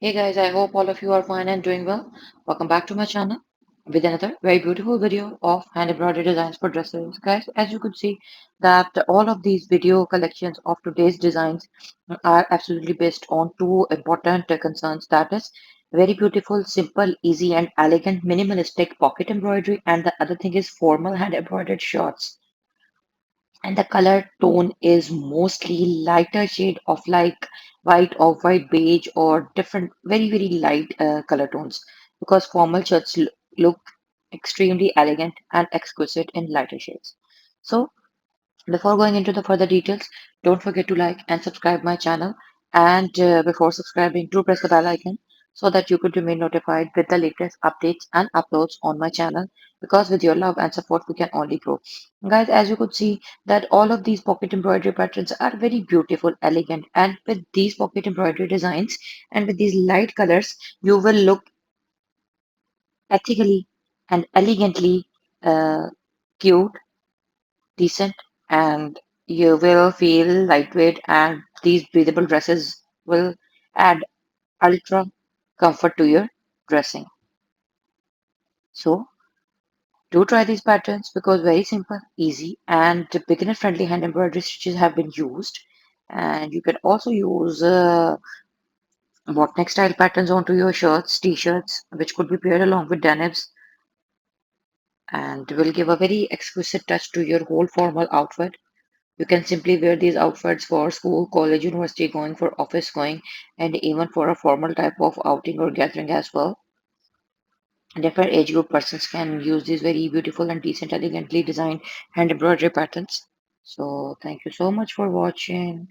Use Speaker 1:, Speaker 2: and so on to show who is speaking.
Speaker 1: Hey guys, I hope all of you are fine and doing well. Welcome back to my channel with another very beautiful video of hand embroidery designs for dresses. Guys, as you could see that all of these video collections of today's designs are absolutely based on two important concerns, that is very beautiful, simple, easy and elegant minimalistic pocket embroidery, and the other thing is formal hand embroidered shorts, and the color tone is mostly lighter shade of like white or white beige or different very light color tones, because formal shirts look extremely elegant and exquisite in lighter shades. So before going into the further details, don't forget to like and subscribe my channel. And before subscribing, do press the bell icon so that you could remain notified with the latest updates and uploads on my channel. Because with your love and support, we can only grow. Guys, as you could see that all of these pocket embroidery patterns are very beautiful, elegant, and with these pocket embroidery designs and with these light colors, you will look ethically and elegantly uh, cute, decent, and you will feel lightweight, and these breathable dresses will add ultra comfort to your dressing. So do try these patterns because very simple, easy, and beginner friendly hand embroidery stitches have been used. And you can also use botanic style patterns onto your shirts, t-shirts, which could be paired along with denims and will give a very exquisite touch to your whole formal outfit. You can simply wear these outfits for school, college, university going, for office going, and even for a formal type of outing or gathering as well. Different age group persons can use these very beautiful and decent, elegantly designed hand embroidery patterns. So thank you so much for watching.